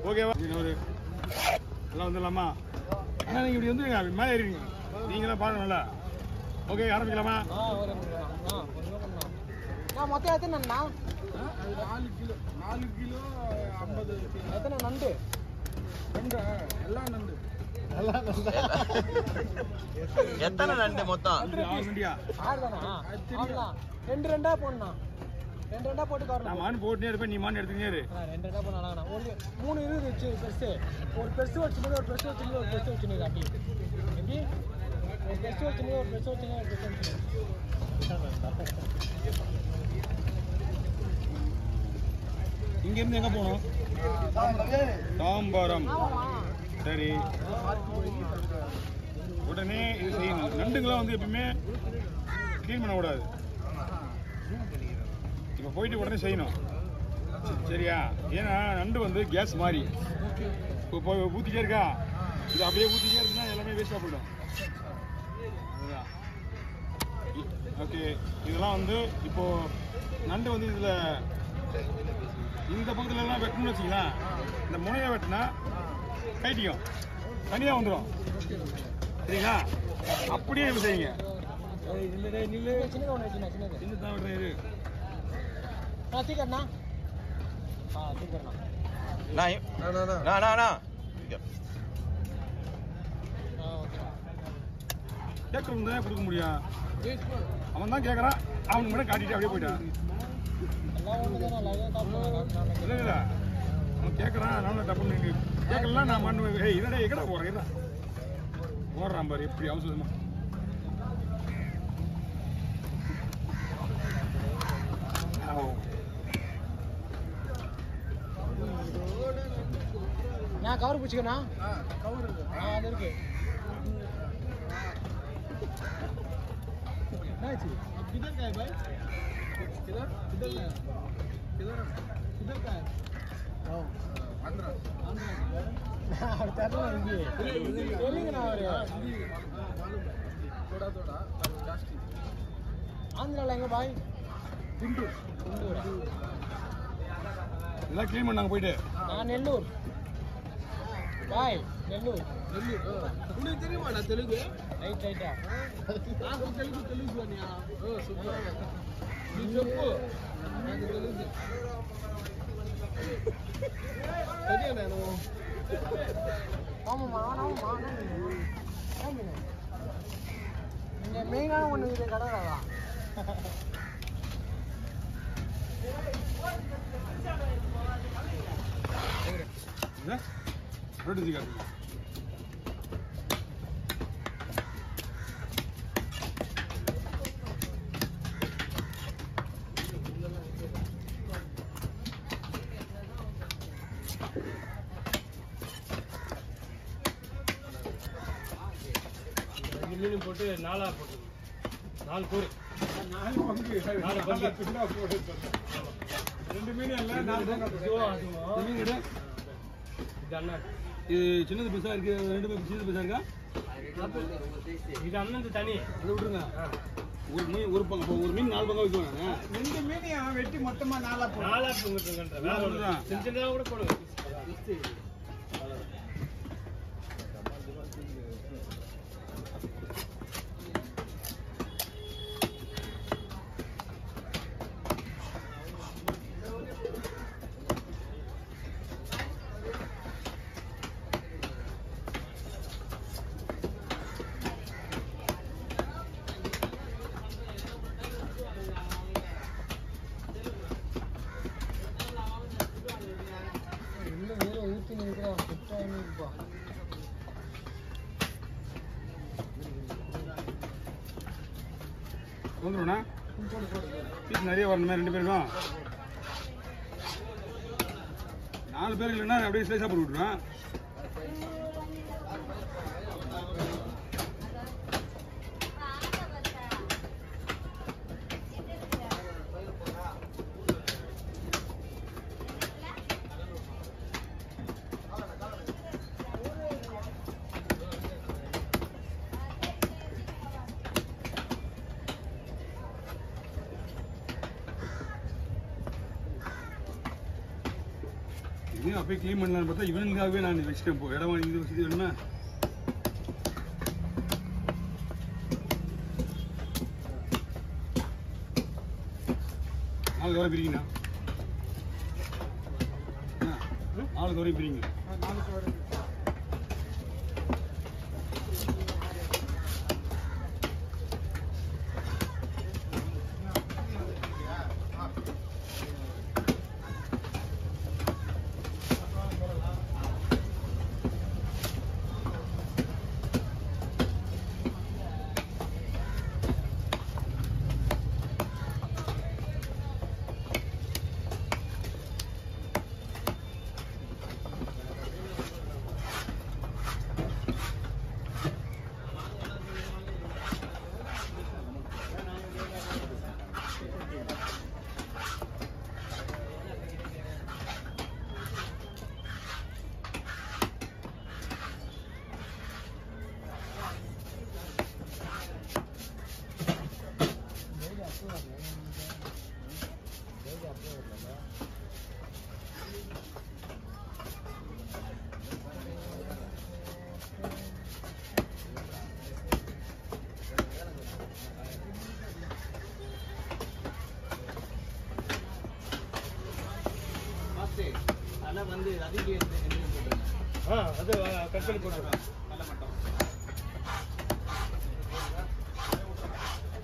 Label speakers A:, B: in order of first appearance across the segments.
A: ஓகேவா ஒரு எல்லாம் வந்துடலாமா அண்ணா நீங்கள் இப்படி வந்துருங்க மேலே ஏறிங்க நீங்களாம் பாருங்கல்ல ஓகே ஆரம்பிக்கலாமா
B: மொத்தம் எத்தனைண்ணா
A: 4 கிலோ 50
B: எத்தனை நண்டு
A: எல்லாம் நண்டு
C: எத்தனை நண்டு மொத்தம்
A: 6 நண்டியா
B: 6 தானா ரெண்டு ரெண்டா போடணும் ரெண்டு ரெண்டா போட்டு வரணும்
A: நான் மான் போட்டுனே இருப்பேன் நீ மான் எடுத்துக்கிட்டே இரு
B: ரெண்டு ரெண்டா போடணும் ஒரு 3 இருக்குது வச்சு பெருசு ஒரு பெருசு வச்சுன்னு ஒரு பெருசு வச்சுன்னு ஒரு பெருசு வச்சுன்னு அப்படி எப்படி ஒரு பெருசு வச்சுன்னு ஒரு பெருசு வச்சுன்னு ஒரு பெருசு வச்சுன்னு
A: இங்கேருந்து எங்கே போகணும் தாம்பரம் சரி உடனே இது செய்யணும் நண்டுங்களாம் வந்து எப்பவுமே க்ளீன் பண்ணக்கூடாது இப்போ போயிட்டு உடனே செய்யணும் சரியா ஏன்னா நண்டு வந்து கேஸ் மாதிரி இப்போ ஊற்றிட்டே இருக்கா இது அப்படியே ஊற்றிட்டே இருக்குன்னா எல்லாமே வேஸ்ட்டாக போயிடும் ஓகே இதெல்லாம் வந்து இப்போது நண்டு வந்து இதில் இந்த பக்கத்துலலாம் வெட்டணும்னு வச்சிங்களேன் இந்த முனையை வெட்டினா கைட்டிக்கும் தனியாக வந்துடும் சரிங்களா அப்படியே இது செய்யுங்க சின்னதான் வெட்டுறேன் இரு
B: சீக்கிரண்ணா
A: கேட்கணும் தான் கொடுக்க முடியும் அவன் தான் கேட்குறான் அவனுக்கு மட்டும் காட்டிட்டு அப்படியே போயிட்டான் இல்லை இல்லை அவன் கேட்குறான் நானும் டப்புன்னு கேட்கலாம் நான் பண்ணுவேன் ஏய் இதடா எங்கடா போகிறேன் இதான் போடுறான் பாரு எப்படி அவசரமா
B: நான் கவர் பிடிச்சிக்கண்ணா கவர் அது இருக்கு किधर का है भाई किधर किधर का किधर किधर का है आंध्रा आंध्रा तेलंगाना थोड़ा थोड़ा जास्ती आंध्रा लेंगे भाई गुंटूर गुंटूर
A: எல்லாம் க்ளீன் பண்ணாங்க போயிட்டு
B: நான் நெல்லூர் பாய் நெல்லூர் நெல்லூர் உனக்கு தெரியுமாடா தெலுங்கு ரைட் ரைட்டா నాకు తెలుగు తెలుగు అనియా ఓ సూపర్ నీ చెప్పు నాకు తెలుగు சரியா నేను ஆமாமா ஆமாமா ஆமாங்க நீங்க மெயினான ஒண்ணு இது கடறாதா
A: रोटी दिखा दो
D: மீன் போட்டு 4 போட்டு 4 கூறு
A: 4 பங்கு 4 பங்கு பின்னா போடு ரெண்டு மீன் இல்ல 4 பங்கு மீன் எடு
D: இது அண்ணா
A: இது சின்னது பெருசா இருக்கு ரெண்டு பேர் சின்னது பெருசா இருக்கா
D: இது அண்ணன் தனி
A: அதை விட்டுருங்க ஒரு மீன் ஒரு பங்கு ஒரு மீன் 4 பங்கா வைக்குவாங்க நான்
B: ரெண்டு மீனையும் வெட்டி மொத்தமா 4
D: போட்டுங்கன்ற வேற ஒண்ணு சின்ன சின்னதா கூட போடுங்க
A: வந்துடும்ண்ணா பீஸ் நிறைய வரணுமே ரெண்டு பேருக்கும் 4 பேருக்கு இல்லைன்னா அப்படியே ஸ்லைஸாக போட்டு விட்டுருவேன் இது அப்படியே க்ளீன் பண்ணலான்னு பார்த்தா இவனுக்காகவே நான் வச்சுட்டேன். போ இடம் இது வசதி வேணுமா? நாலு தோரை பிரிங்கண்ணா. 4 தோரை பிரிங்க.
B: 4 தோரை.
C: வந்து அதுக்கு
D: அது கட் பண்ணி போட்டுருக்கேன்.
C: நல்ல மட்டம்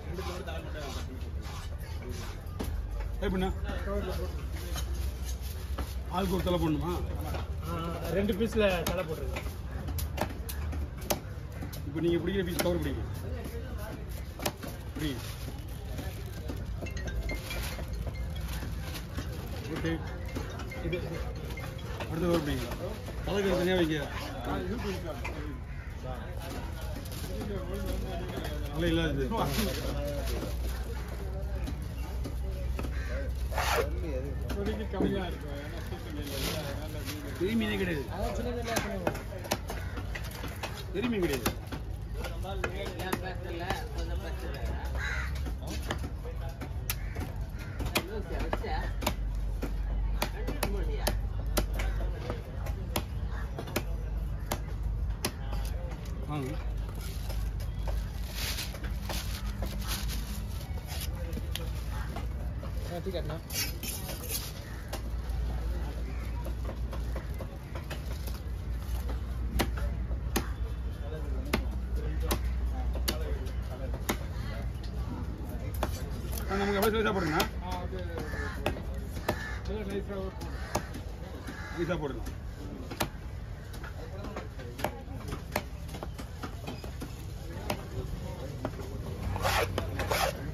C: 2 தோடு தலை மட்டும் கட் பண்ணி போட்டுருக்கேன்.
A: எப்படின்னா ஆளுக்கு ஒரு தலை போடணுமா?
D: 2 பீஸ்ல தலை போட்டுருக்கேன்.
A: இப்போ நீங்கள் பிடிக்கிற பீஸ் கவர் பிடிங்க. பிடிங்க. ஓகே.
D: இது
A: அடுத்த கவர் பிடிங்க. தலைக்கு தனியாக வைக்க. தலை இல்லாது
B: கம்மியாக இருக்கும்.
A: பெரிய மீனே கிடையாது. பெரிய மீன் கிடையாது. வாங்க.
B: டிக்கெட்ண்ணா
A: நமக்கு எவ்வளோ சைஸாக போடுங்கண்ணா?
B: அது
A: சைஸாக போடுங்க.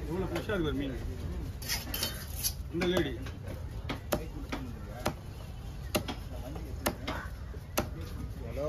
A: இவ்வளோ ஃப்ரெஷ்ஷாக இருக்கு ஒரு மீன். இந்த லேடி
D: ஹலோ